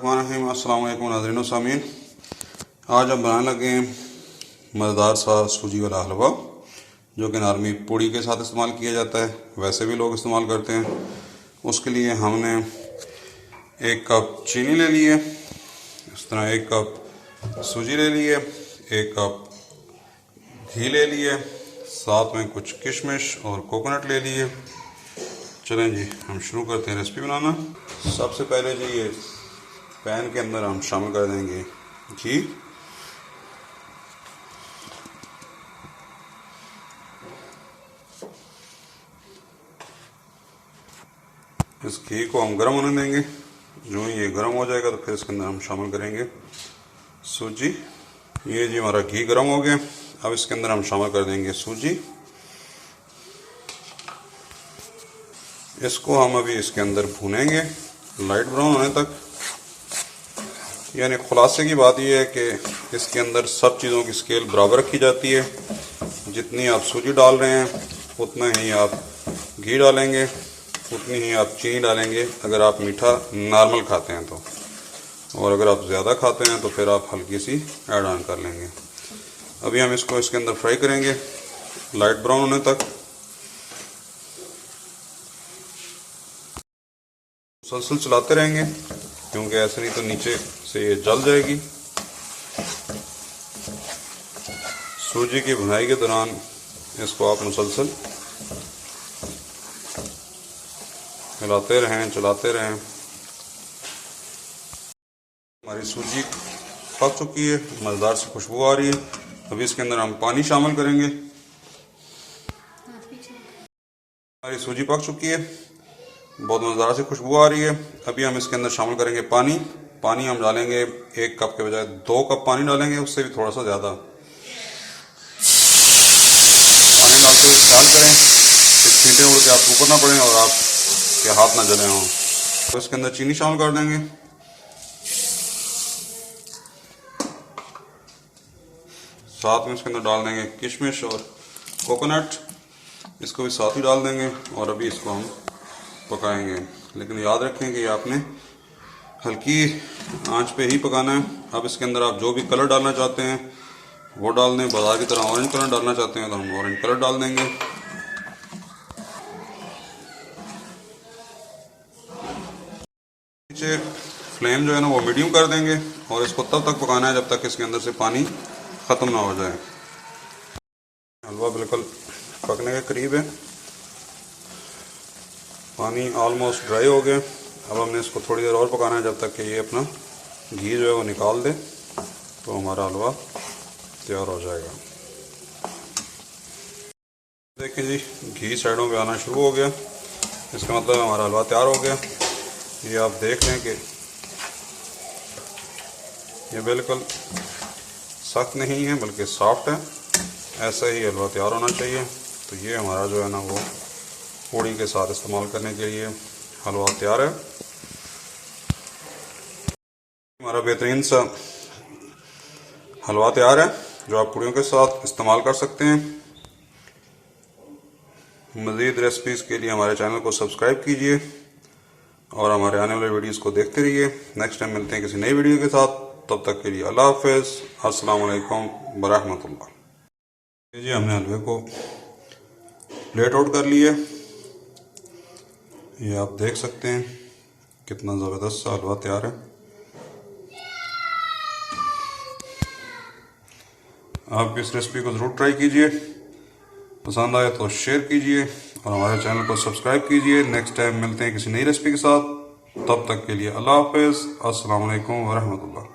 बिस्मिल्लाहिर्रहमानिर्रहीम। अस्सलाम वालेकुम नाज़रीन व सामीन। आज हम बनाने लगे हैं मज़ेदार सा सूजी वाला हलवा, जो कि नॉर्मली पूड़ी के साथ इस्तेमाल किया जाता है, वैसे भी लोग इस्तेमाल करते हैं। उसके लिए हमने 1 कप चीनी ले ली है, इस तरह 1 कप सूजी ले ली है, 1 कप घी ले लिए, साथ में कुछ किशमिश और कोकोनट ले लिए। चलें जी, हम शुरू करते हैं रेसिपी बनाना। सबसे पहले जी ये पैन के अंदर हम शामिल कर देंगे घी। इस घी को हम गर्म होने देंगे। जो ही ये गर्म हो जाएगा तो फिर इसके अंदर हम शामिल करेंगे सूजी। ये जी हमारा घी गर्म हो गया। अब इसके अंदर हम शामिल कर देंगे सूजी। इसको हम अभी इसके अंदर भूनेंगे लाइट ब्राउन होने तक। यानी खुलासे की बात यह है कि इसके अंदर सब चीज़ों की स्केल बराबर रखी जाती है। जितनी आप सूजी डाल रहे हैं उतना ही आप घी डालेंगे, उतनी ही आप चीनी डालेंगे अगर आप मीठा नॉर्मल खाते हैं तो, और अगर आप ज़्यादा खाते हैं तो फिर आप हल्की सी ऐड ऑन कर लेंगे। अभी हम इसको इसके अंदर फ्राई करेंगे लाइट ब्राउन होने तक। मुसलसल चलाते रहेंगे क्योंकि ऐसे नहीं तो नीचे से ये जल जाएगी। सूजी की भुनाई के दौरान इसको आप मुसलसल हिलाते रहें, चलाते रहें। हमारी सूजी पक चुकी है, मज़ेदार सी खुशबू आ रही है। अभी इसके अंदर हम पानी शामिल करेंगे। हमारी सूजी पक चुकी है, बहुत मज़ेदार सी खुशबू आ रही है। अभी हम इसके अंदर शामिल करेंगे पानी। पानी हम डालेंगे 1 कप के बजाय 2 कप पानी डालेंगे, उससे भी थोड़ा सा ज़्यादा पानी डालते हुए ख्याल करें कि छींटे उड़ के आप ऊपर ना पड़ें और आपके हाथ ना जले हों। तो इसके अंदर चीनी शामिल कर देंगे। साथ में इसके अंदर डाल देंगे किशमिश और कोकोनट, इसको भी साथ ही डाल देंगे और अभी इसको हम पकाएंगे। लेकिन याद रखें कि आपने हल्की आंच पे ही पकाना है। अब इसके अंदर आप जो भी कलर डालना चाहते हैं वो डाल दें। बाजार की तरह ऑरेंज कलर डालना चाहते हैं तो हम ऑरेंज कलर डाल देंगे। नीचे फ्लेम जो है ना वो मीडियम कर देंगे और इसको तब तक पकाना है जब तक इसके अंदर से पानी ख़त्म ना हो जाए। हलवा बिल्कुल पकने के करीब है, पानी ऑलमोस्ट ड्राई हो गया। अब हमने इसको थोड़ी देर और पकाना है जब तक कि ये अपना घी जो है वो निकाल दे, तो हमारा हलवा तैयार हो जाएगा। देखिए जी, घी साइडों पे आना शुरू हो गया, इसका मतलब हमारा हलवा तैयार हो गया। ये आप देख लें कि ये बिल्कुल सख्त नहीं है बल्कि सॉफ्ट है। ऐसा ही हलवा तैयार होना चाहिए। तो ये हमारा जो है ना वो पूड़ी के साथ इस्तेमाल करने के लिए हलवा तैयार है। हमारा बेहतरीन सा हलवा तैयार है जो आप पूड़ियों के साथ इस्तेमाल कर सकते हैं। मज़ीद रेसिपीज़ के लिए हमारे चैनल को सब्सक्राइब कीजिए और हमारे आने वाले वीडियोस को देखते रहिए। नेक्स्ट टाइम मिलते हैं किसी नई वीडियो के साथ, तब तक के लिए अल्लाह हाफ़िज़। अस्सलाम वालेकुम वरहमतुल्लाह। जी, हमने हलवे को प्लेट आउट कर लिया। ये आप देख सकते हैं कितना ज़बरदस्त सा हलवा तैयार है। आप इस रेसिपी को ज़रूर ट्राई कीजिए, पसंद आए तो शेयर कीजिए और हमारे चैनल को सब्सक्राइब कीजिए। नेक्स्ट टाइम मिलते हैं किसी नई रेसिपी के साथ, तब तक के लिए अल्लाह हाफ़िज़। अस्सलाम वालेकुम वरहमतुल्लाह।